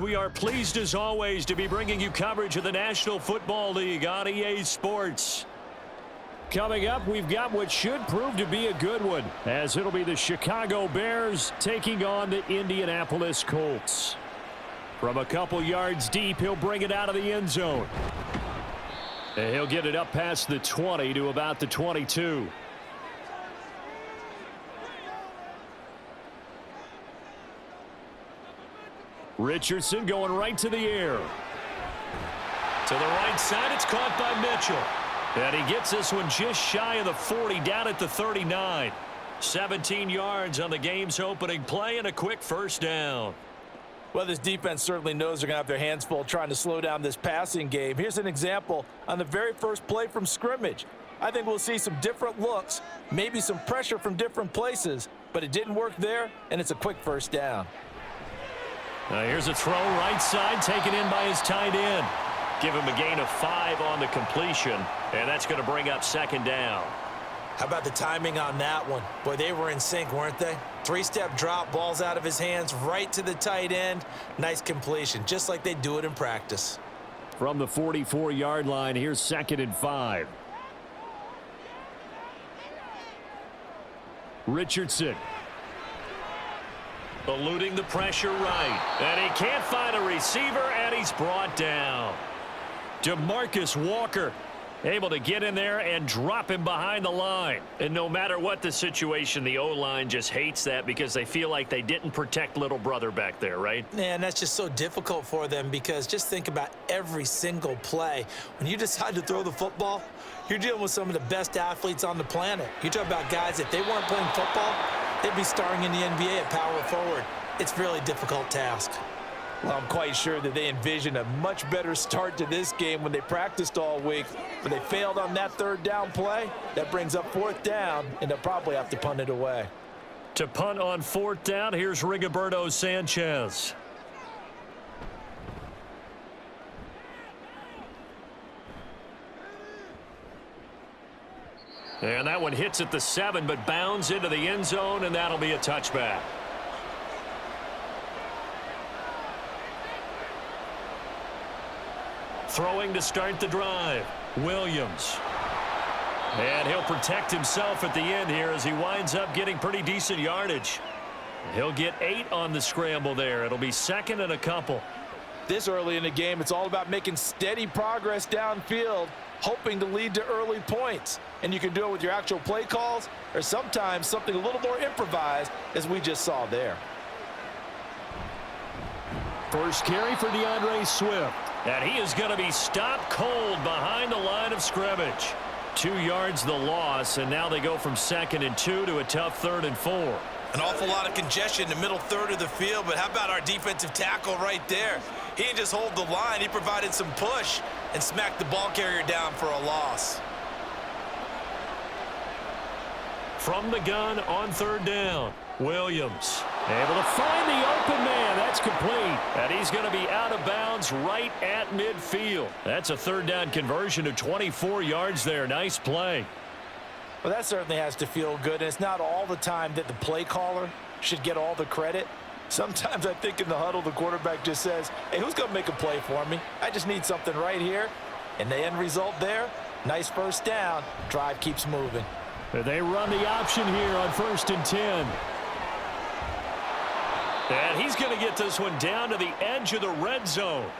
We are pleased as always to be bringing you coverage of the National Football League on EA Sports. Coming up, we've got what should prove to be a good one, as it'll be the Chicago Bears taking on the Indianapolis Colts. From a couple yards deep, he'll bring it out of the end zone. And he'll get it up past the 20 to about the 22. Richardson going right to the air. To the right side, it's caught by Mitchell. And he gets this one just shy of the 40, down at the 39. 17 yards on the game's opening play and a quick first down. Well, this defense certainly knows they're going to have their hands full trying to slow down this passing game. Here's an example on the very first play from scrimmage. I think we'll see some different looks, maybe some pressure from different places, but it didn't work there, and it's a quick first down. Now here's a throw right side taken in by his tight end. Give him a gain of 5 on the completion, and that's going to bring up second down. How about the timing on that one? Boy, they were in sync, weren't they? 3-step drop, balls out of his hands, right to the tight end. Nice completion, just like they do it in practice. From the 44-yard line, here's 2nd and 5. Richardson. Eluding the pressure right. And he can't find a receiver, and he's brought down. DeMarcus Walker able to get in there and drop him behind the line. And no matter what the situation, the O-line just hates that because they feel like they didn't protect little brother back there, right? Man, that's just so difficult for them because just think about every single play. When you decide to throw the football, you're dealing with some of the best athletes on the planet. You talk about guys, if they weren't playing football, they'd be starring in the NBA at power forward. It's a really difficult task. Well, I'm quite sure that they envisioned a much better start to this game when they practiced all week, but they failed on that 3rd down play. That brings up 4th down, and they'll probably have to punt it away. To punt on 4th down, here's Rigoberto Sanchez. And that one hits at the 7, but bounds into the end zone, and that'll be a touchback. Throwing to start the drive, Williams. And he'll protect himself at the end here as he winds up getting pretty decent yardage. He'll get 8 on the scramble there. It'll be 2nd and a couple. This early in the game, it's all about making steady progress downfield, hoping to lead to early points. And you can do it with your actual play calls or sometimes something a little more improvised, as we just saw there. First carry for DeAndre Swift. And he is going to be stopped cold behind the line of scrimmage. 2 yards the loss, and now they go from 2nd and 2 to a tough 3rd and 4. An awful lot of congestion in the middle third of the field, but how about our defensive tackle right there? He didn't just hold the line, he provided some push and smacked the ball carrier down for a loss. From the gun on 3rd down, Williams able to find the open man. That's complete. And he's going to be out of bounds right at midfield. That's a 3rd down conversion of 24 yards there. Nice play. Well, that certainly has to feel good. And it's not all the time that the play caller should get all the credit. Sometimes I think in the huddle, the quarterback just says, hey, who's going to make a play for me? I just need something right here. And the end result there, nice first down. Drive keeps moving. They run the option here on 1st and 10. And he's going to get this one down to the edge of the red zone.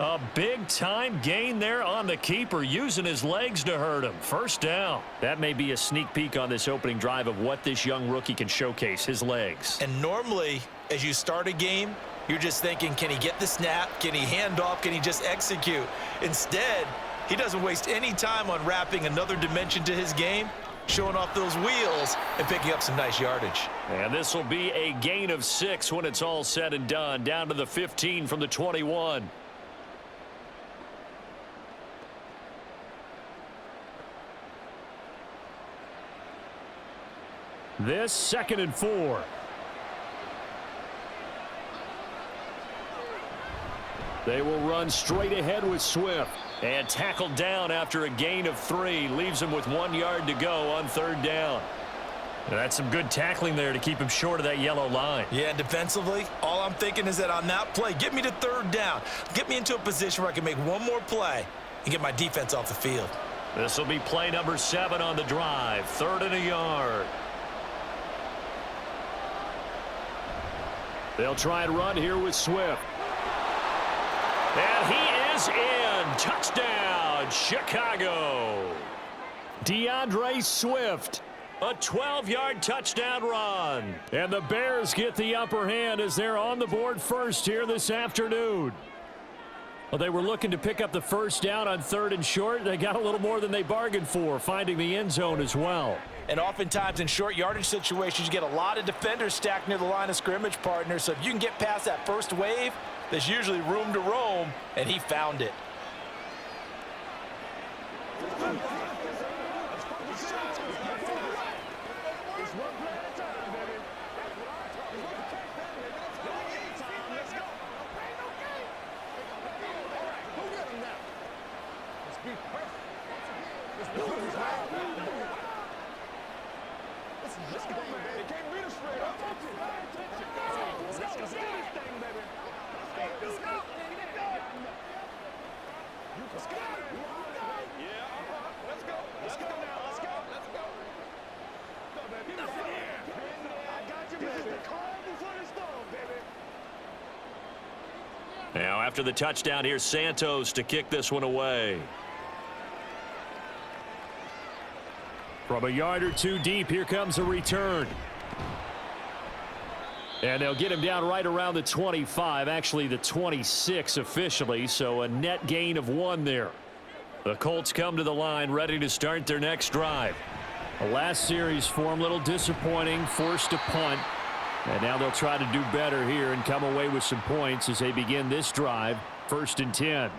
A big-time gain there on the keeper, using his legs to hurt him. First down. That may be a sneak peek on this opening drive of what this young rookie can showcase, his legs. And normally, as you start a game, you're just thinking, can he get the snap? Can he hand off? Can he just execute? Instead, he doesn't waste any time on wrapping another dimension to his game, showing off those wheels and picking up some nice yardage. And this will be a gain of 6 when it's all said and done, down to the 15 from the 21. This 2nd and 4. They will run straight ahead with Swift. And tackled down after a gain of 3. Leaves him with 1 yard to go on 3rd down. That's some good tackling there to keep him short of that yellow line. Yeah, and defensively, all I'm thinking is that on that play, get me to third down. Get me into a position where I can make one more play and get my defense off the field. This will be play number 7 on the drive. 3rd and a yard. They'll try and run here with Swift. And he is in. Touchdown, Chicago. DeAndre Swift. A 12-yard touchdown run. And the Bears get the upper hand as they're on the board first here this afternoon. Well, they were looking to pick up the first down on 3rd and short. They got a little more than they bargained for, finding the end zone as well. And oftentimes in short yardage situations, you get a lot of defenders stacked near the line of scrimmage, partner. So if you can get past that first wave, there's usually room to roam, and he found it. Now after the touchdown, here's Santos to kick this one away. From a yard or two deep, here comes a return. And they'll get him down right around the 25, actually the 26 officially, so a net gain of 1 there. The Colts come to the line ready to start their next drive. The last series for them, a little disappointing, forced to punt. And now they'll try to do better here and come away with some points as they begin this drive, 1st and 10.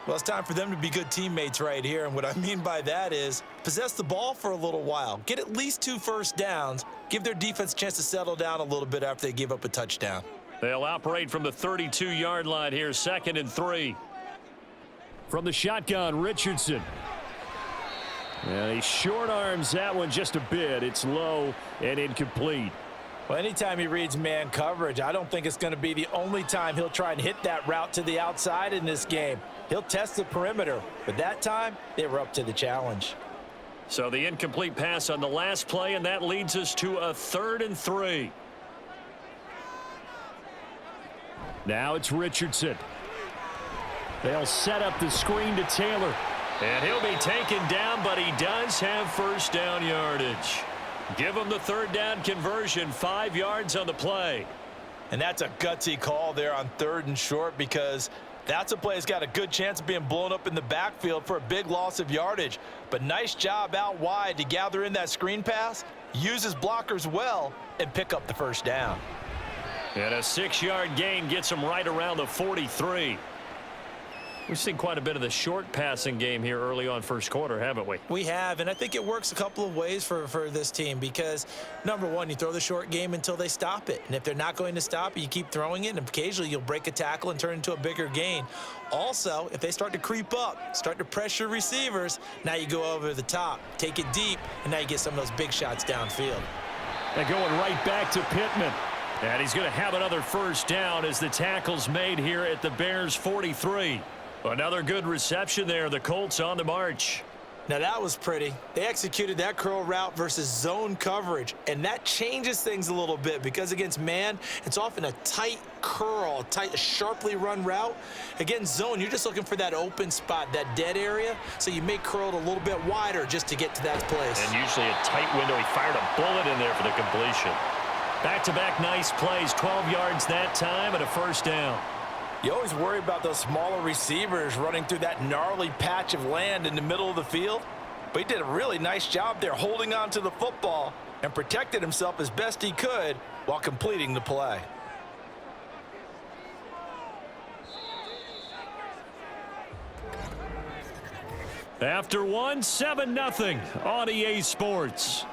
Well, it's time for them to be good teammates right here. And what I mean by that is possess the ball for a little while. Get at least 2 first downs. Give their defense a chance to settle down a little bit after they give up a touchdown. They'll operate from the 32-yard line here, 2nd and 3. From the shotgun, Richardson. And he short arms that one just a bit. It's low and incomplete. Well, anytime he reads man coverage, I don't think it's going to be the only time he'll try and hit that route to the outside in this game. He'll test the perimeter, but that time they were up to the challenge. So the incomplete pass on the last play, and that leads us to a 3rd and 3. Now it's Richardson. They'll set up the screen to Taylor. And he'll be taken down, but he does have first down yardage. Give him the 3rd down conversion, 5 yards on the play. And that's a gutsy call there on 3rd and short, because that's a play that's got a good chance of being blown up in the backfield for a big loss of yardage. But nice job out wide to gather in that screen pass, use his blockers well, and pick up the first down. And a 6-yard gain gets him right around the 43. We've seen quite a bit of the short passing game here early on first quarter, haven't we? We have, and I think it works a couple of ways for this team because, number one, you throw the short game until they stop it. And if they're not going to stop it, you keep throwing it, and occasionally you'll break a tackle and turn into a bigger gain. Also, if they start to creep up, start to pressure receivers, now you go over the top, take it deep, and now you get some of those big shots downfield. They're going right back to Pittman. And he's going to have another first down as the tackle's made here at the Bears' 43. Another good reception there. The Colts on the march. Now that was pretty. They executed that curl route versus zone coverage, and that changes things a little bit because against man, it's often a tight curl, a sharply run route. Against zone, you're just looking for that open spot, that dead area, so you may curl it a little bit wider just to get to that place. And usually a tight window. He fired a bullet in there for the completion. Back-to-back nice plays, 12 yards that time and a first down. You always worry about those smaller receivers running through that gnarly patch of land in the middle of the field. But he did a really nice job there holding on to the football and protected himself as best he could while completing the play. After one, 7-0 on EA Sports.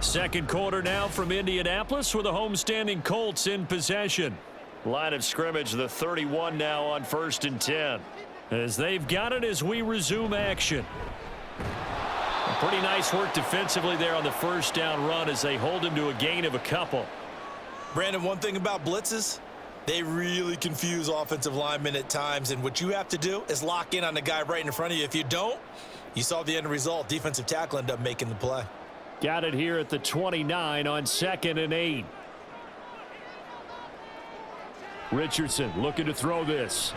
Second quarter now from Indianapolis with the homestanding Colts in possession. Line of scrimmage, the 31 now on 1st and 10. As they've got it as we resume action. Pretty nice work defensively there on the first down run as they hold him to a gain of a couple. Brandon, one thing about blitzes, they really confuse offensive linemen at times, and what you have to do is lock in on the guy right in front of you. If you don't, you saw the end result. Defensive tackle ended up making the play. Got it here at the 29 on 2nd and 8. Richardson looking to throw this.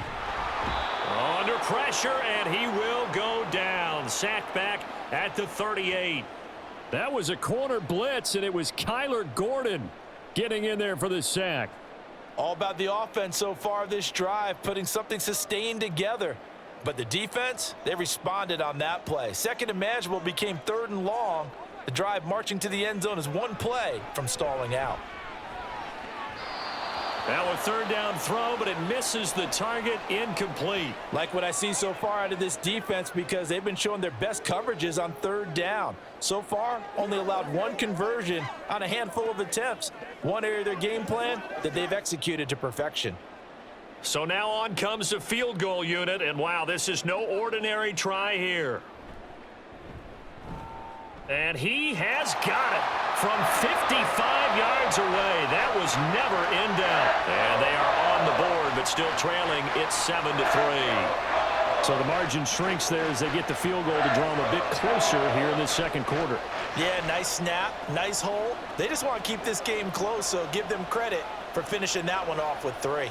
Under pressure, and he will go down. Sacked back at the 38. That was a corner blitz, and it was Kyler Gordon getting in there for the sack. All about the offense so far this drive, putting something sustained together. But the defense, they responded on that play. Second and manageable became 3rd and long. The drive marching to the end zone is one play from stalling out. Now a 3rd down throw, but it misses the target, incomplete. Like what I see so far out of this defense because they've been showing their best coverages on 3rd down. So far, only allowed 1 conversion on a handful of attempts. One area of their game plan that they've executed to perfection. So now on comes the field goal unit, and wow, this is no ordinary try here. And he has got it from 55 yards away. That was never in doubt. And they are on the board, but still trailing. It's 7-3. So the margin shrinks there as they get the field goal to draw them a bit closer here in the second quarter. Yeah, nice snap, nice hole. They just want to keep this game close, so give them credit for finishing that one off with 3.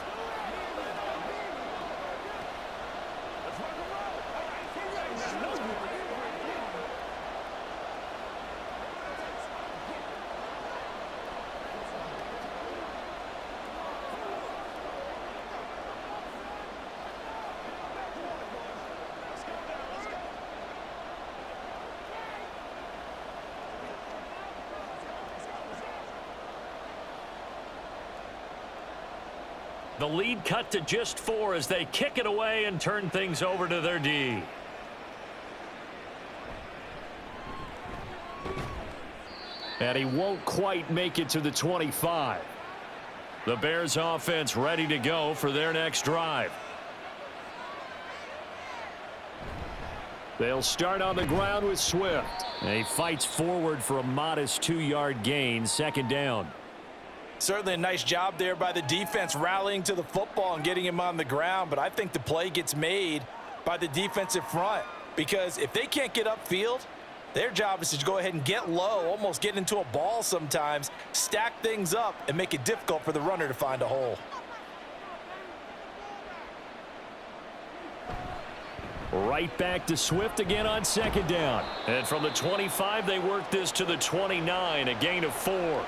The lead cut to just 4 as they kick it away and turn things over to their D. And he won't quite make it to the 25. The Bears offense ready to go for their next drive. They'll start on the ground with Swift. And he fights forward for a modest 2-yard gain, 2nd down. Certainly a nice job there by the defense rallying to the football and getting him on the ground, but I think the play gets made by the defensive front because if they can't get upfield, their job is to go ahead and get low, almost get into a ball sometimes, stack things up, and make it difficult for the runner to find a hole. Right back to Swift again on 2nd down. And from the 25, they work this to the 29, a gain of 4.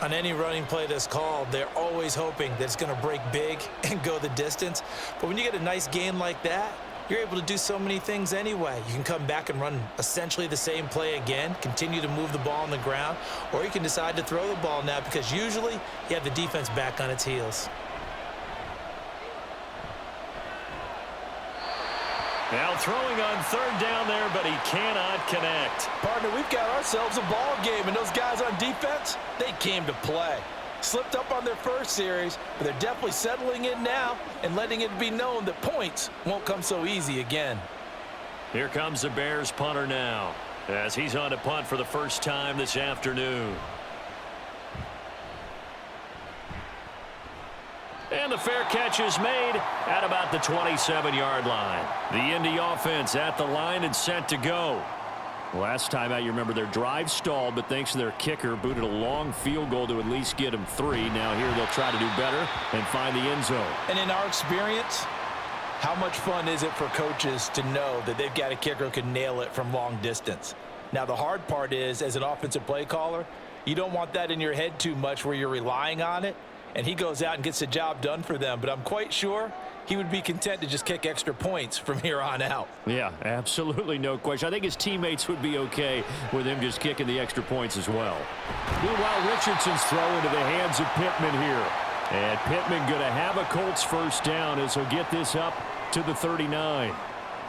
On any running play that's called, they're always hoping that it's going to break big and go the distance. But when you get a nice gain like that, you're able to do so many things anyway. You can come back and run essentially the same play again, continue to move the ball on the ground, or you can decide to throw the ball now because usually you have the defense back on its heels. Now throwing on 3rd down there, but he cannot connect. Partner, we've got ourselves a ball game, and those guys on defense, they came to play. Slipped up on their first series, but they're definitely settling in now and letting it be known that points won't come so easy again. Here comes the Bears punter now as he's on to punt for the first time this afternoon. And the fair catch is made at about the 27-yard line. The Indy offense at the line and set to go. Last time out, you remember their drive stalled, but thanks to their kicker, booted a long field goal to at least get them 3. Now here they'll try to do better and find the end zone. And in our experience, how much fun is it for coaches to know that they've got a kicker who can nail it from long distance? Now the hard part is, as an offensive play caller, you don't want that in your head too much where you're relying on it. And he goes out and gets the job done for them. But I'm quite sure he would be content to just kick extra points from here on out. Yeah, absolutely no question. I think his teammates would be okay with him just kicking the extra points as well. Meanwhile, Richardson's throw into the hands of Pittman here. And Pittman going to have a Colts first down as he'll get this up to the 39.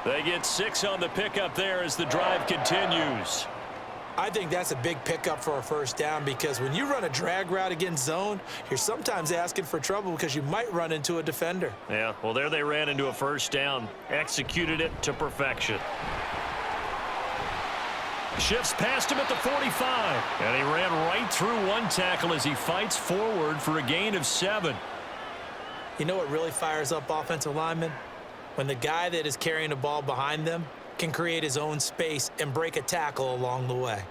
They get 6 on the pickup there as the drive continues. I think that's a big pickup for a first down because when you run a drag route against zone, you're sometimes asking for trouble because you might run into a defender. Yeah, well, there they ran into a first down, executed it to perfection. Shifts past him at the 45. And he ran right through one tackle as he fights forward for a gain of 7. You know what really fires up offensive linemen? When the guy that is carrying the ball behind them can create his own space and break a tackle along the way.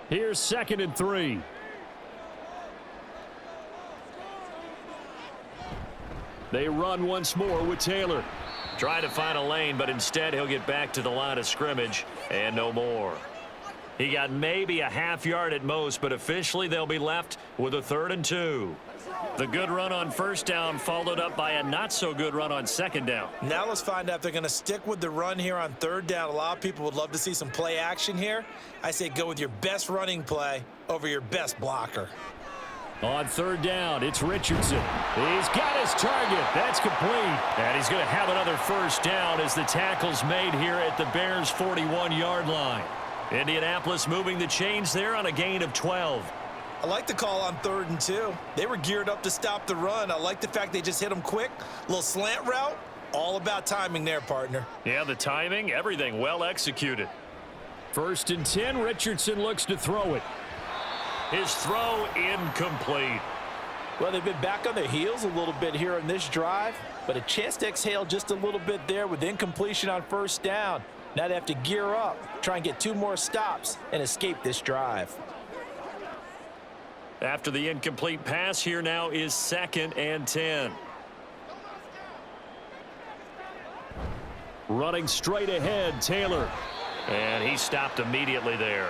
Here's 2nd and 3. They run once more with Taylor. Trying to find a lane, but instead he'll get back to the line of scrimmage and no more. He got maybe a half yard at most, but officially they'll be left with a 3rd and 2. The good run on 1st down followed up by a not-so-good run on 2nd down. Now let's find out if they're going to stick with the run here on 3rd down. A lot of people would love to see some play action here. I say go with your best running play over your best blocker. On 3rd down, it's Richardson. He's got his target. That's complete. And he's going to have another 1st down as the tackle's made here at the Bears' 41-yard line. Indianapolis moving the chains there on a gain of 12. I like the call on 3rd and 2. They were geared up to stop the run. I like the fact they just hit them quick. A little slant route. All about timing there, partner. Yeah, the timing, everything well executed. 1st and 10, Richardson looks to throw it. His throw incomplete. Well, they've been back on their heels a little bit here in this drive, but a chance to exhale just a little bit there with incompletion on 1st down. Now they have to gear up, try and get 2 more stops and escape this drive. After the incomplete pass, here now is 2nd and 10. Running straight ahead, Taylor. And he stopped immediately there.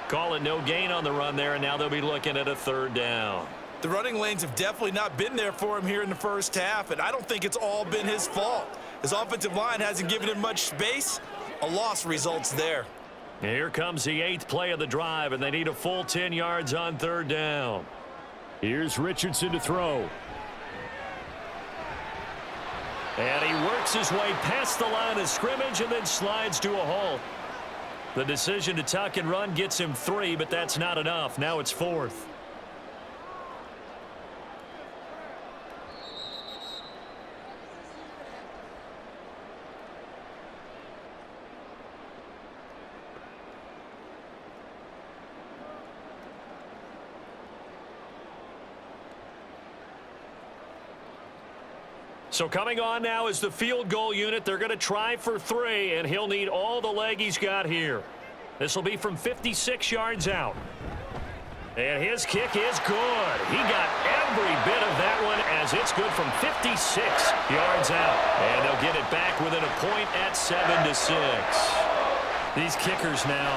Calling no gain on the run there, and now they'll be looking at a 3rd down. The running lanes have definitely not been there for him here in the 1st half, and I don't think it's all been his fault. His offensive line hasn't given him much space. A loss results there. Here comes the 8th play of the drive, and they need a full 10 yards on 3rd down. Here's Richardson to throw. And he works his way past the line of scrimmage and then slides to a halt. The decision to tuck and run gets him 3, but that's not enough. Now it's 4th. So coming on now is the field goal unit. They're going to try for 3, and he'll need all the leg he's got here. This will be from 56 yards out. And his kick is good. He got every bit of that one as it's good from 56 yards out. And they'll get it back within a point at 7-6. These kickers now,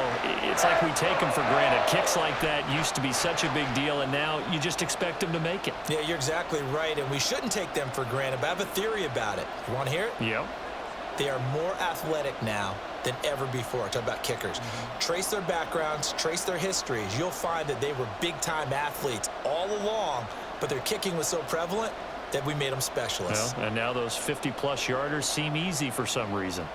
it's like we take them for granted. Kicks like that used to be such a big deal, and now you just expect them to make it. Yeah, you're exactly right, and we shouldn't take them for granted, but I have a theory about it. You want to hear it? Yep. They are more athletic now than ever before. Talk about kickers. Trace their backgrounds, trace their histories. You'll find that they were big-time athletes all along, but their kicking was so prevalent that we made them specialists. Well, and now those 50-plus yarders seem easy for some reason.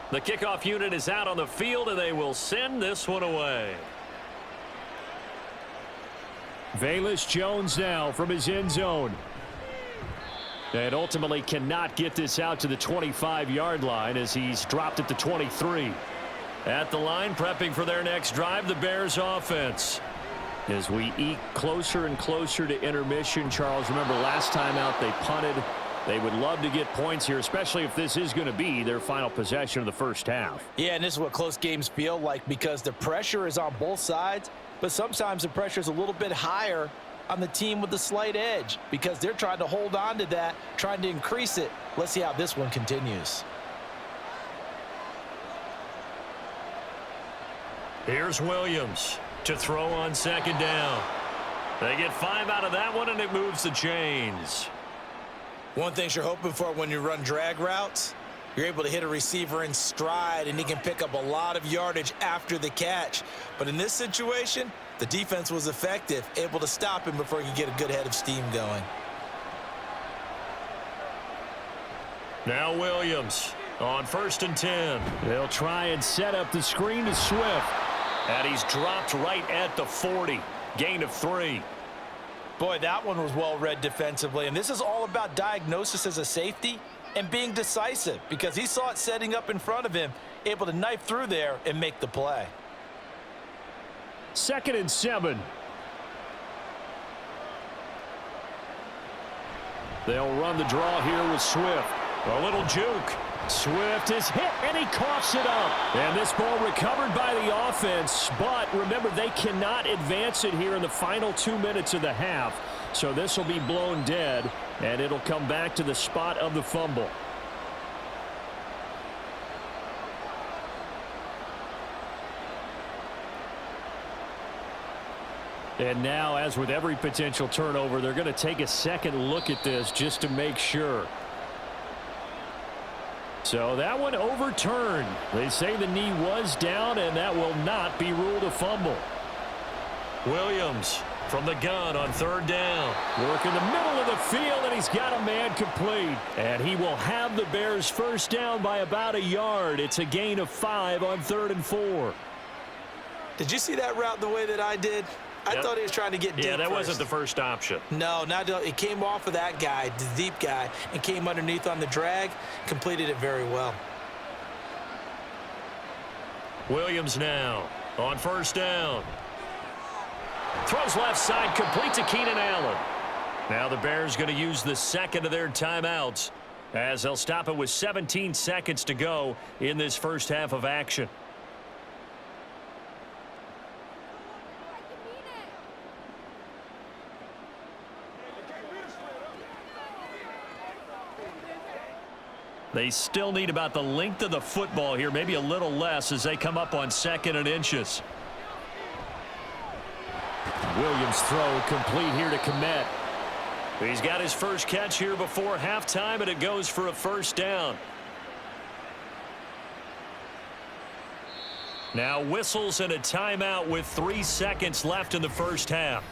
The kickoff unit is out on the field, and they will send this one away. Velus Jones now from his end zone. And ultimately cannot get this out to the 25-yard line as he's dropped at the 23. At the line, prepping for their next drive, the Bears offense. As we eke closer and closer to intermission, Charles, remember last time out they punted. They would love to get points here, especially if this is going to be their final possession of the first half. Yeah, and this is what close games feel like because the pressure is on both sides, but sometimes the pressure is a little bit higher on the team with the slight edge because they're trying to hold on to that, trying to increase it. Let's see how this one continues. Here's Williams to throw on 2nd down. They get 5 out of that one, and it moves the chains. One thing you're hoping for when you run drag routes, you're able to hit a receiver in stride, and he can pick up a lot of yardage after the catch. But in this situation, the defense was effective, able to stop him before he could get a good head of steam going. Now Williams on 1st and 10. They'll try and set up the screen to Swift. And he's dropped right at the 40. Gain of 3. Boy, that one was well read defensively. And this is all about diagnosis as a safety and being decisive, because he saw it setting up in front of him, able to knife through there and make the play. 2nd and 7. They'll run the draw here with Swift. A little juke. Swift is hit, and he coughs it up. And this ball recovered by the offense, but remember, they cannot advance it here in the final 2 minutes of the half. So this will be blown dead, and it'll come back to the spot of the fumble. And now, as with every potential turnover, they're going to take a second look at this just to make sure. So that one overturned. They say the knee was down, and that will not be ruled a fumble. Williams from the gun on 3rd down. Work in the middle of the field, and he's got a man complete. And he will have the Bears first down by about a yard. It's a gain of 5 on 3rd and 4. Did you see that route the way that I did? I thought he was trying to get deep. Yeah, that wasn't the first option. No, it came off of that guy, the deep guy, and came underneath on the drag, completed it very well. Williams now on 1st down. Throws left side, complete to Keenan Allen. Now the Bears going to use the second of their timeouts, as they'll stop it with 17 seconds to go in this first half of action. They still need about the length of the football here, maybe a little less, as they come up on 2nd and inches. Williams throw complete here to Kmet. He's got his first catch here before halftime, and it goes for a first down. Now whistles and a timeout with 3 seconds left in the first half.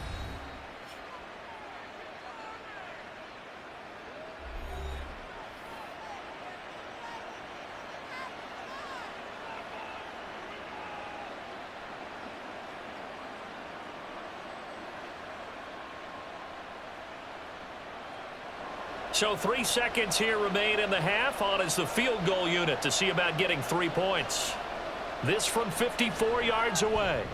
So 3 seconds here remain in the half. On is the field goal unit to see about getting 3 points. This from 54 yards away.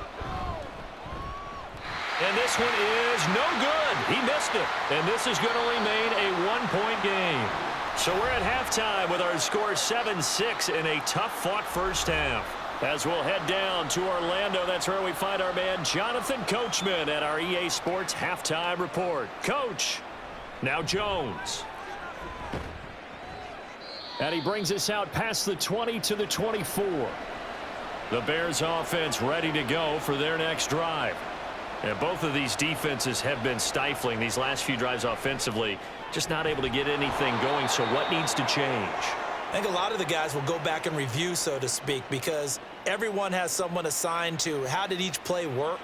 And this one is no good. He missed it. And this is going to remain a 1-point game. So we're at halftime with our score 7-6 in a tough-fought first half. As we'll head down to Orlando, that's where we find our man Jonathan Coachman at our EA Sports Halftime Report. Coach, now Jones. And he brings us out past the 20 to the 24. The Bears offense ready to go for their next drive. And both of these defenses have been stifling these last few drives offensively. Just not able to get anything going, so what needs to change? I think a lot of the guys will go back and review, so to speak, because everyone has someone assigned to how did each play work.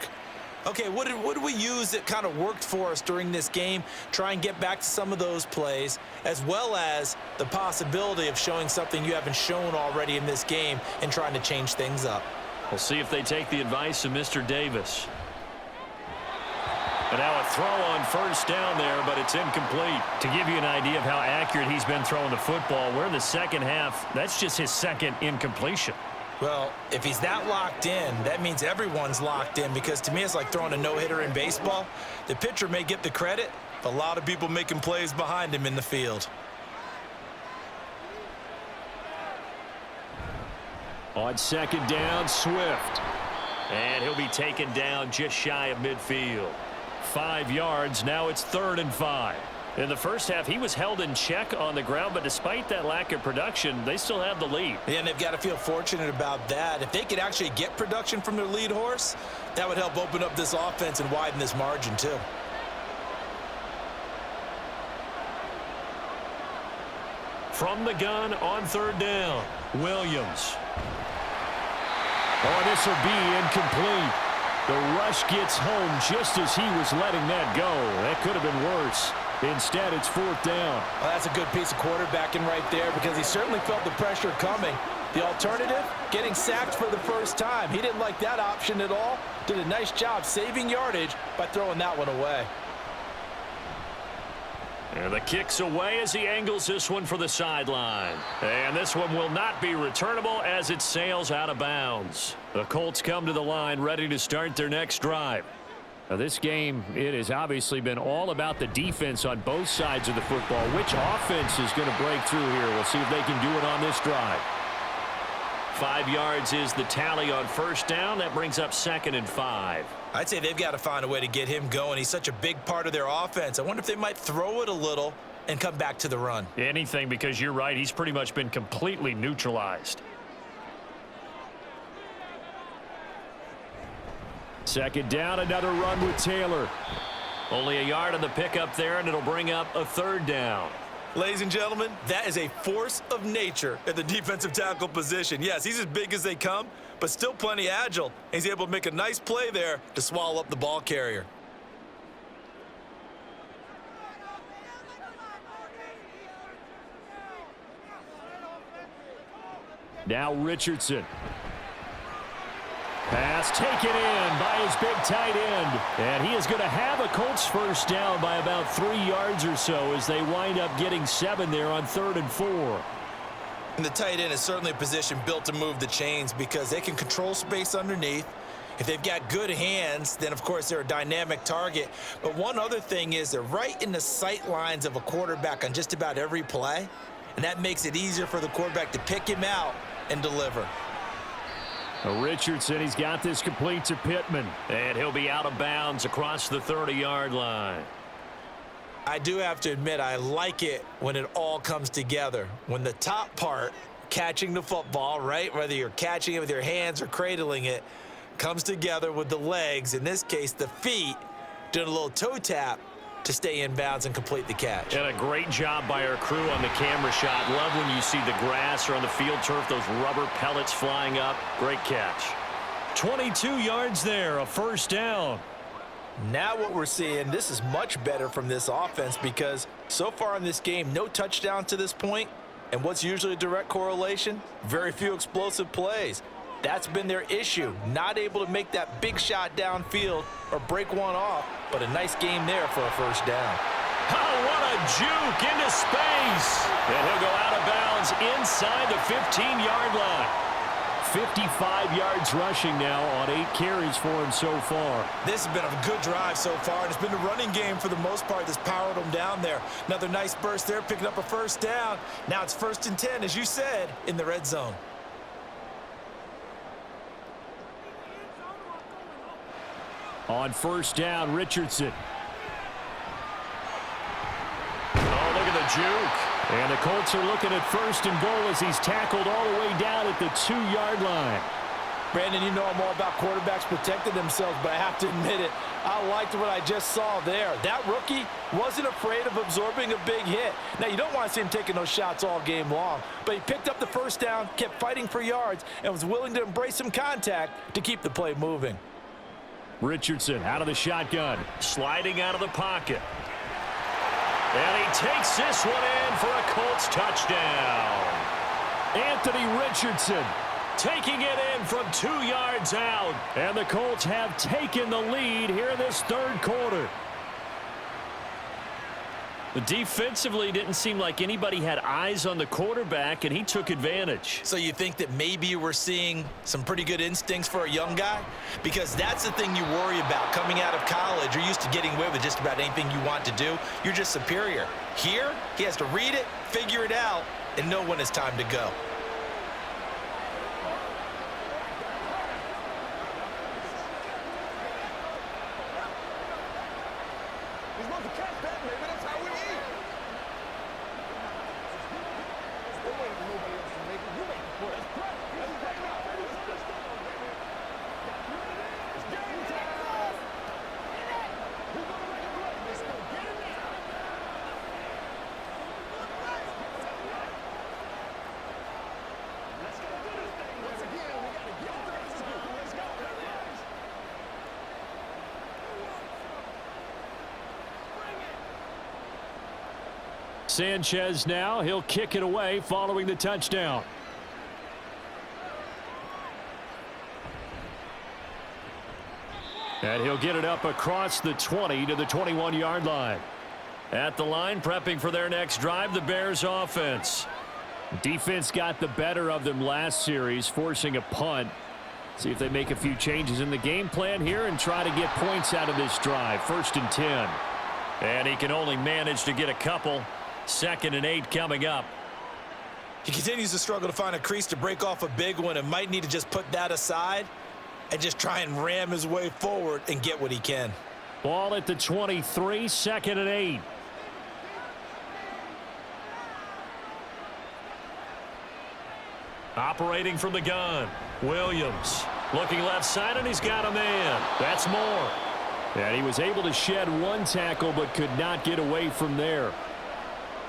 Okay, what did we use that kind of worked for us during this game? Try and get back to some of those plays, as well as the possibility of showing something you haven't shown already in this game and trying to change things up. We'll see if they take the advice of Mr. Davis. And now a throw on first down there, but it's incomplete. To give you an idea of how accurate he's been throwing the football, we're in the second half. That's just his second incompletion. Well, if he's that locked in, that means everyone's locked in, because to me it's like throwing a no-hitter in baseball. The pitcher may get the credit, but a lot of people making plays behind him in the field. On second down, Swift. And he'll be taken down just shy of midfield. 5 yards, now it's 3rd and 5. In the first half, he was held in check on the ground, but despite that lack of production, they still have the lead. Yeah, and they've got to feel fortunate about that. If they could actually get production from their lead horse, that would help open up this offense and widen this margin too. From the gun on 3rd down, Williams. Oh, this will be incomplete. The rush gets home just as he was letting that go. That could have been worse. Instead, it's 4th down. Well, that's a good piece of quarterbacking right there, because he certainly felt the pressure coming. The alternative, getting sacked for the first time. He didn't like that option at all. Did a nice job saving yardage by throwing that one away. And the kick's away as he angles this one for the sideline. And this one will not be returnable as it sails out of bounds. The Colts come to the line ready to start their next drive. Now this game, it has obviously been all about the defense on both sides of the football. Which offense is going to break through here? We'll see if they can do it on this drive. 5 yards is the tally on first down. That brings up 2nd and 5. I'd say they've got to find a way to get him going. He's such a big part of their offense. I wonder if they might throw it a little and come back to the run. Anything, because you're right. He's pretty much been completely neutralized. 2nd down, another run with Taylor. Only a yard on the pickup there, and it'll bring up a 3rd down. Ladies and gentlemen, that is a force of nature at the defensive tackle position. Yes, he's as big as they come, but still plenty agile. He's able to make a nice play there to swallow up the ball carrier. Now Richardson. Pass taken in by his big tight end. And he is going to have a Colts first down by about 3 yards or so as they wind up getting 7 there on 3rd and 4. And the tight end is certainly a position built to move the chains because they can control space underneath. If they've got good hands, then of course they're a dynamic target. But one other thing is they're right in the sight lines of a quarterback on just about every play. And that makes it easier for the quarterback to pick him out and deliver. Richardson, he's got this complete to Pittman. And he'll be out of bounds across the 30-yard line. I do have to admit, I like it when it all comes together. When the top part, catching the football, right, whether you're catching it with your hands or cradling it, comes together with the legs, in this case the feet, doing a little toe tap to stay in bounds and complete the catch. And a great job by our crew on the camera shot. Love when you see the grass or on the field turf, those rubber pellets flying up. Great catch. 22 yards there, a first down. Now what we're seeing, this is much better from this offense because so far in this game, no touchdown to this point. And what's usually a direct correlation? Very few explosive plays. That's been their issue. Not able to make that big shot downfield or break one off, but a nice game there for a first down. Oh, what a juke into space. And he'll go out of bounds inside the 15-yard line. 55 yards rushing now on 8 carries for him so far. This has been a good drive so far, and it's been a running game for the most part that's powered them down there. Another nice burst there, picking up a first down. Now it's 1st and 10, as you said, in the red zone. On first down, Richardson. Oh, look at the juke. And the Colts are looking at 1st and goal as he's tackled all the way down at the 2-yard line. Brandon, you know I'm all about quarterbacks protecting themselves, but I have to admit it, I liked what I just saw there. That rookie wasn't afraid of absorbing a big hit. Now, you don't want to see him taking those shots all game long, but he picked up the first down, kept fighting for yards, and was willing to embrace some contact to keep the play moving. Richardson out of the shotgun, sliding out of the pocket. And he takes this one in for a Colts touchdown. Anthony Richardson taking it in from 2 yards out. And the Colts have taken the lead here in this 3rd quarter. Defensively, didn't seem like anybody had eyes on the quarterback, and he took advantage. So you think that maybe we're seeing some pretty good instincts for a young guy? Because that's the thing you worry about coming out of college. You're used to getting away with just about anything you want to do. You're just superior. Here, he has to read it, figure it out, and know when it's time to go. Sanchez now, he'll kick it away following the touchdown. And he'll get it up across the 20 to the 21-yard line. At the line, prepping for their next drive, the Bears offense. Defense got the better of them last series, forcing a punt. See if they make a few changes in the game plan here and try to get points out of this drive. 1st and 10. And he can only manage to get a couple. 2nd and 8 coming up. He continues to struggle to find a crease to break off a big one and might need to just put that aside and just try and ram his way forward and get what he can. Ball at the 23, 2nd and 8. Operating from the gun, Williams. Looking left side, and he's got a man. That's Moore. And he was able to shed one tackle, but could not get away from there.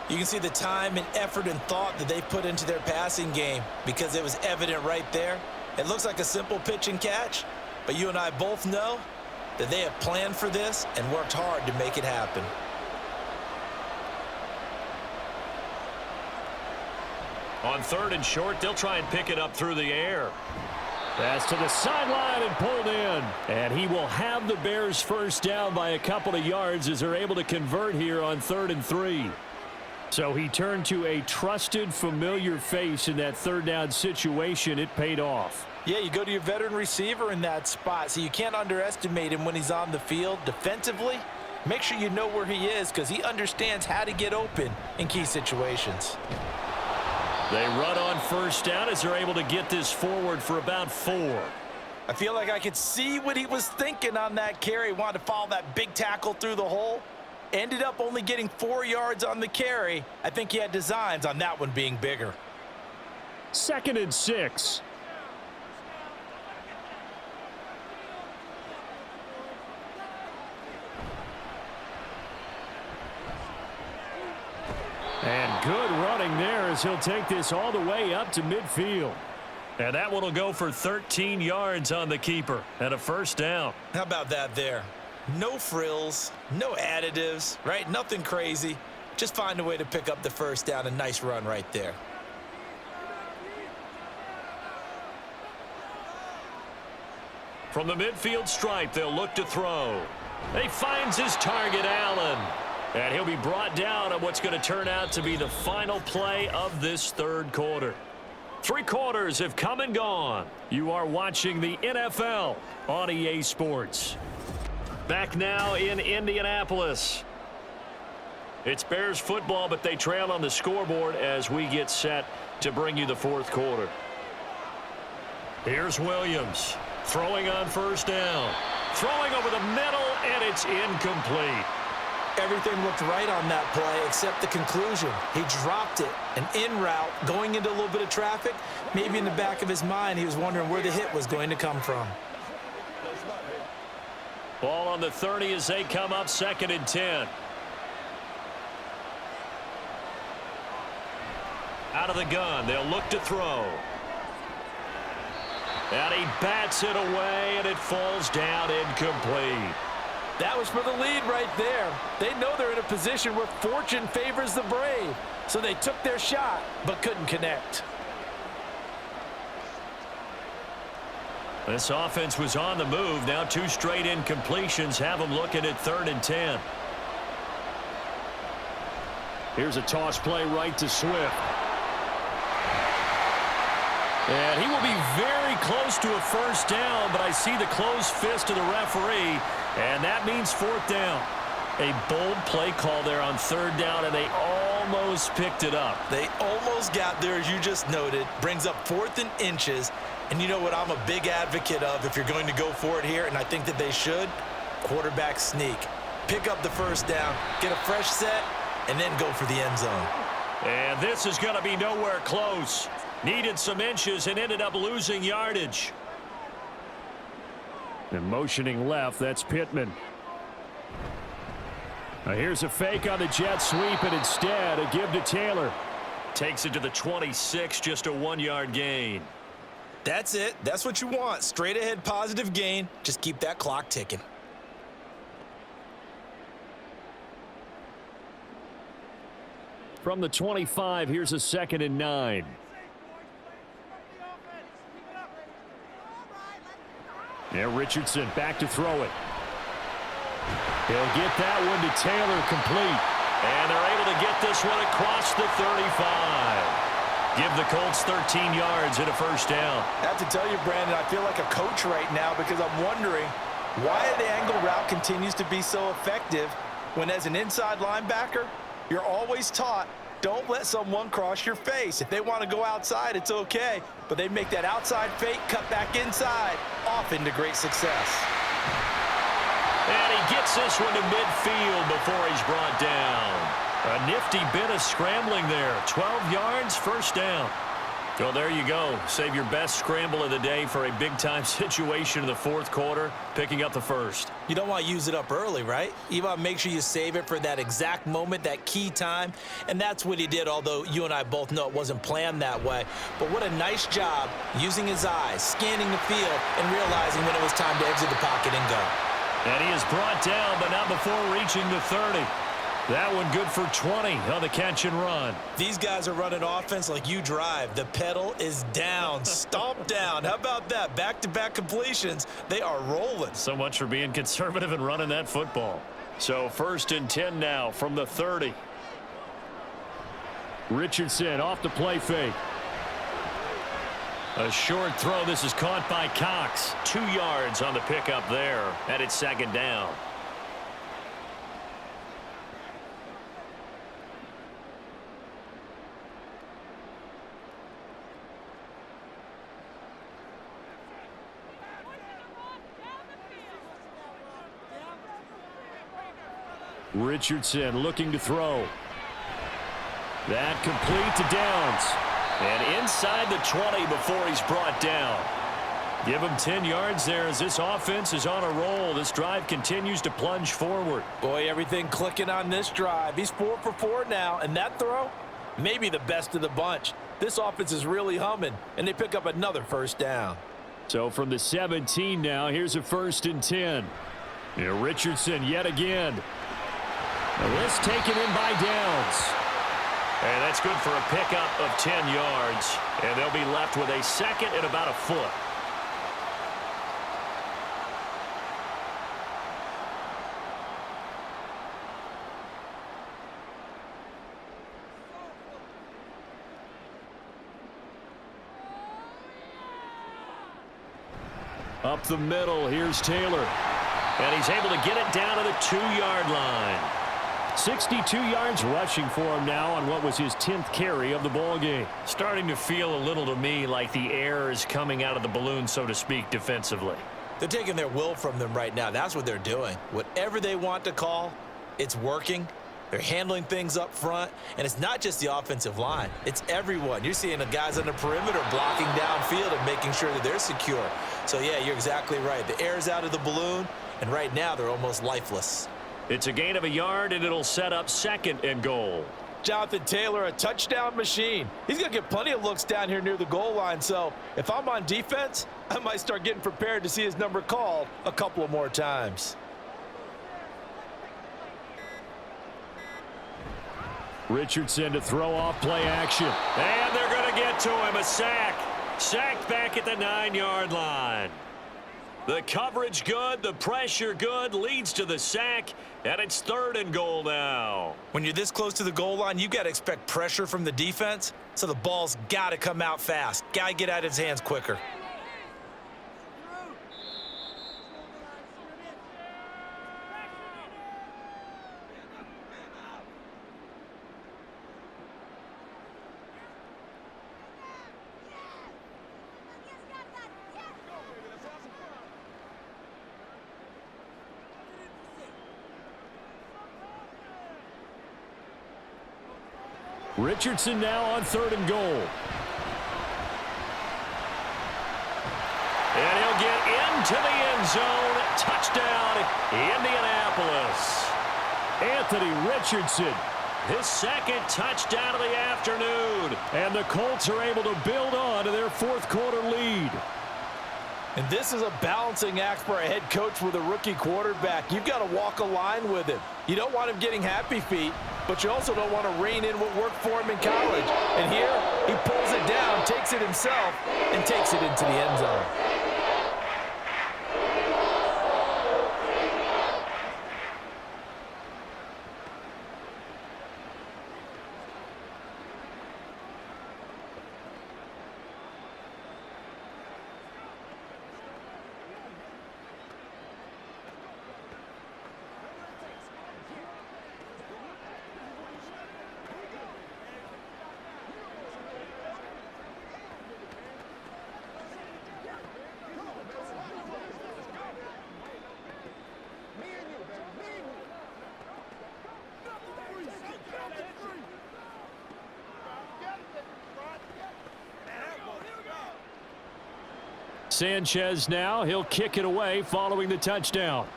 You can see the time and effort and thought that they put into their passing game because it was evident right there. It looks like a simple pitch and catch, but you and I both know that they have planned for this and worked hard to make it happen. On 3rd and short, they'll try and pick it up through the air. Pass to the sideline and pulled in. And he will have the Bears first down by a couple of yards as they're able to convert here on 3rd and 3. So he turned to a trusted, familiar face in that 3rd down situation. It paid off. Yeah, you go to your veteran receiver in that spot, so you can't underestimate him when he's on the field defensively. Make sure you know where he is because he understands how to get open in key situations. They run on 1st down as they're able to get this forward for about 4. I feel like I could see what he was thinking on that carry. Wanted to follow that big tackle through the hole. Ended up only getting 4 yards on the carry. I think he had designs on that one being bigger. 2nd and 6. And good running there as he'll take this all the way up to midfield. And that one will go for 13 yards on the keeper and a 1st down. How about that there? No frills, no additives, right? Nothing crazy. Just find a way to pick up the 1st down. A nice run right there. From the midfield stripe, they'll look to throw. He finds his target, Allen. And he'll be brought down on what's going to turn out to be the final play of this 3rd quarter. 3 quarters have come and gone. You are watching the NFL on EA Sports. Back now in Indianapolis. It's Bears football, but they trail on the scoreboard as we get set to bring you the 4th quarter. Here's Williams throwing on 1st down. Throwing over the middle, and it's incomplete. Everything looked right on that play except the conclusion. He dropped it, an in route, going into a little bit of traffic. Maybe in the back of his mind, he was wondering where the hit was going to come from. Ball on the 30 as they come up, 2nd and 10. Out of the gun, they'll look to throw. And he bats it away, and it falls down incomplete. That was for the lead right there. They know they're in a position where fortune favors the brave. So they took their shot, but couldn't connect. This offense was on the move. Now 2 straight incompletions have them looking at 3rd and 10. Here's a toss play right to Swift. And he will be very close to a 1st down, but I see the closed fist of the referee, and that means 4th down. A bold play call there on 3rd down, and they almost picked it up. They almost got there, as you just noted. Brings up 4th and inches. And you know what I'm a big advocate of if you're going to go for it here, and I think that they should? Quarterback sneak. Pick up the 1st down, get a fresh set, and then go for the end zone. And this is going to be nowhere close. Needed some inches and ended up losing yardage. And motioning left, that's Pittman. Now here's a fake on the jet sweep, and instead a give to Taylor. Takes it to the 26, just a 1-yard gain. That's it. That's what you want. Straight ahead positive gain. Just keep that clock ticking. From the 25, here's a 2nd and 9. And Richardson back to throw it. He'll get that one to Taylor, complete. And they're able to get this one across the 35. Give the Colts 13 yards and a first down. I have to tell you, Brandon, I feel like a coach right now because I'm wondering why the angle route continues to be so effective when, as an inside linebacker, you're always taught, don't let someone cross your face. If they want to go outside, it's okay. But they make that outside fake, cut back inside, off into great success. And he gets this one to midfield before he's brought down. A nifty bit of scrambling there. 12 yards, first down. Well, there you go. Save your best scramble of the day for a big-time situation in the fourth quarter, picking up the first. You don't want to use it up early, right? You want to make sure you save it for that exact moment, that key time. And that's what he did, although you and I both know it wasn't planned that way. But what a nice job using his eyes, scanning the field, and realizing when it was time to exit the pocket and go. And he is brought down, but not before reaching the 30. That one good for 20 on the catch and run. These guys are running offense like you drive. The pedal is down, stomp down. How about that? Back-to-back completions. They are rolling. So much for being conservative and running that football. So 1st and 10 now from the 30. Richardson off the play fake. A short throw. This is caught by Cox. 2 yards on the pickup there. And it's 2nd down. Richardson looking to throw. That complete to Downs. And inside the 20 before he's brought down. Give him 10 yards there as this offense is on a roll. This drive continues to plunge forward. Boy, everything clicking on this drive. He's 4 for 4 now, and that throw, maybe the best of the bunch. This offense is really humming, and they pick up another first down. So from the 17 now, here's a 1st and 10. Here Richardson yet again. This taken in by Downs. And that's good for a pickup of 10 yards. And they'll be left with a 2nd and about a foot. Up the middle, here's Taylor. And he's able to get it down to the 2-yard line. 62 yards rushing for him now on what was his 10th carry of the ball game. Starting to feel a little to me like the air is coming out of the balloon, so to speak, defensively. They're taking their will from them right now. That's what they're doing. Whatever they want to call, it's working. They're handling things up front, and it's not just the offensive line. It's everyone. You're seeing the guys on the perimeter blocking downfield and making sure that they're secure. So, yeah, you're exactly right. The air's out of the balloon, and right now they're almost lifeless. It's a gain of a yard, and it'll set up 2nd and goal. Jonathan Taylor, a touchdown machine. He's going to get plenty of looks down here near the goal line, so if I'm on defense, I might start getting prepared to see his number called a couple of more times. Richardson to throw off play action. And they're going to get to him. A sack. Sacked back at the 9-yard line. The coverage good, the pressure good, leads to the sack, and it's 3rd and goal now. When you're this close to the goal line, you got to expect pressure from the defense, so the ball's got to come out fast. Got to get out of his hands quicker. Richardson now on 3rd and goal. And he'll get into the end zone. Touchdown, Indianapolis. Anthony Richardson, his 2nd touchdown of the afternoon. And the Colts are able to build on to their 4th quarter lead. And this is a balancing act for a head coach with a rookie quarterback. You've got to walk a line with him. You don't want him getting happy feet, but you also don't want to rein in what worked for him in college. And here, he pulls it down, takes it himself, and takes it into the end zone. Sanchez now. He'll kick it away following the touchdown.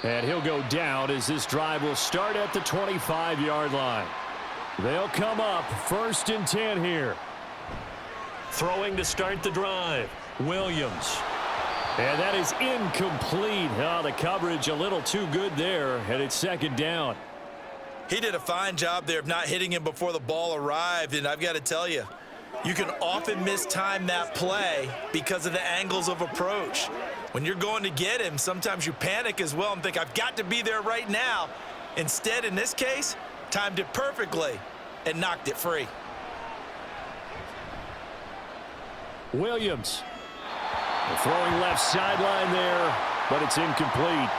And he'll go down as this drive will start at the 25-yard line. They'll come up 1st and 10 here. Throwing to start the drive, Williams. And that is incomplete. Oh, the coverage a little too good there, and it's 2nd down. He did a fine job there of not hitting him before the ball arrived, and I've got to tell you, you can often mistime that play because of the angles of approach. When you're going to get him, sometimes you panic as well and think, I've got to be there right now. Instead, in this case, timed it perfectly and knocked it free. Williams. Throwing left sideline there, but it's incomplete.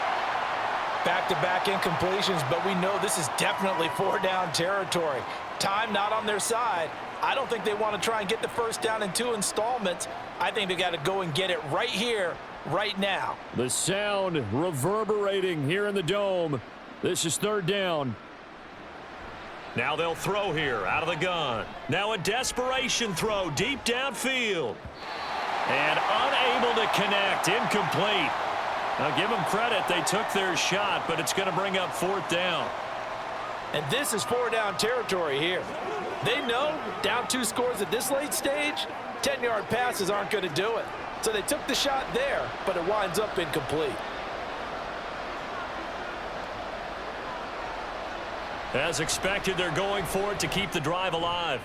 Back-to-back incompletions, but we know this is definitely 4-down territory. Time not on their side. I don't think they want to try and get the 1st down in 2 installments. I think they got to go and get it right here, right now. The sound reverberating here in the dome. This is 3rd down. Now they'll throw here out of the gun. Now a desperation throw deep downfield. And unable to connect, incomplete. Now give them credit, they took their shot, but it's going to bring up 4th down. And this is 4-down territory here. They know down 2 scores at this late stage, 10-yard passes aren't going to do it. So they took the shot there, but it winds up incomplete. As expected, they're going for it to keep the drive alive.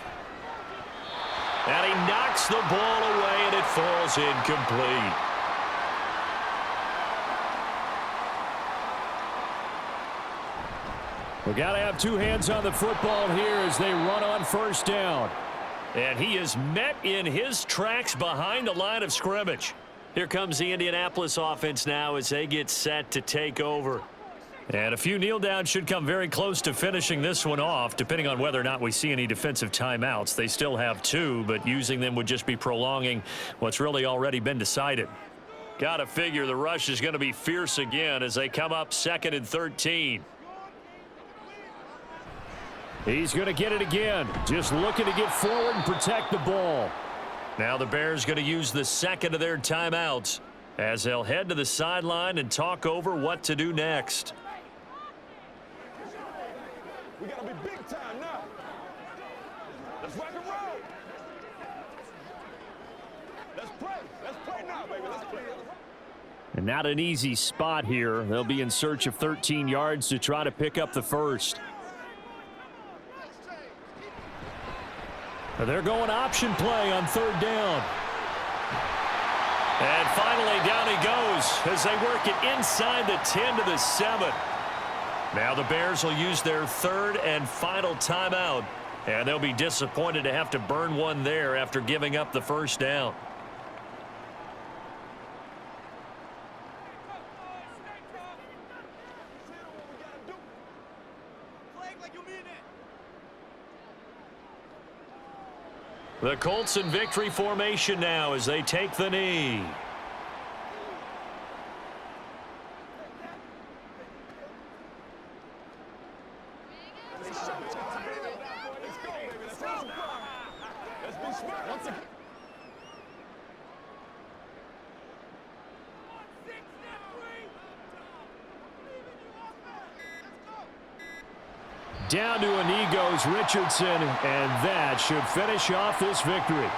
And he knocks the ball away, and it falls incomplete. We got to have 2 hands on the football here as they run on 1st down. And he is met in his tracks behind the line of scrimmage. Here comes the Indianapolis offense now as they get set to take over. And a few kneel downs should come very close to finishing this one off, depending on whether or not we see any defensive timeouts. They still have 2, but using them would just be prolonging what's really already been decided. Got to figure the rush is going to be fierce again as they come up 2nd and 13. He's going to get it again, just looking to get forward and protect the ball. Now the Bears going to use the 2nd of their timeouts as they'll head to the sideline and talk over what to do next. We got to be big time now. Let's rock and roll. Let's play. Let's play now, baby. Let's play. And not an easy spot here. They'll be in search of 13 yards to try to pick up the 1st. They're going option play on 3rd down. And finally down he goes as they work it inside the 10 to the 7. Now the Bears will use their 3rd and final timeout. And they'll be disappointed to have to burn one there after giving up the 1st down. The Colts in victory formation now as they take the knee. Down to a knee goes Richardson, and that should finish off this victory.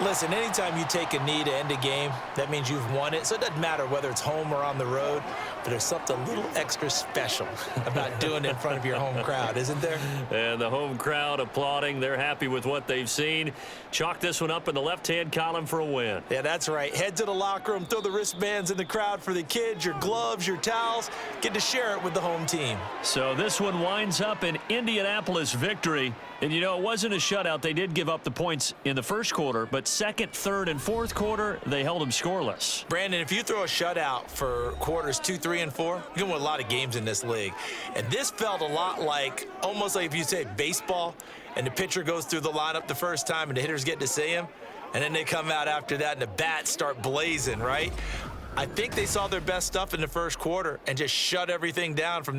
Listen, anytime you take a knee to end a game, that means you've won it. So it doesn't matter whether it's home or on the road, but there's something a little extra special about doing it in front of your home crowd, isn't there? And the home crowd applauding. They're happy with what they've seen. Chalk this one up in the left-hand column for a win. Yeah, that's right. Head to the locker room, throw the wristbands in the crowd for the kids, your gloves, your towels. Get to share it with the home team. So this one winds up an Indianapolis victory. And, you know, it wasn't a shutout. They did give up the points in the first quarter, but second, third, and fourth quarter, they held them scoreless. Brandon, if you throw a shutout for quarters 2, 3, and 4, you're going to win a lot of games in this league. And this felt a lot like, almost like if you say baseball, and the pitcher goes through the lineup the first time and the hitters get to see him, and then they come out after that and the bats start blazing, right? I think they saw their best stuff in the first quarter and just shut everything down from that.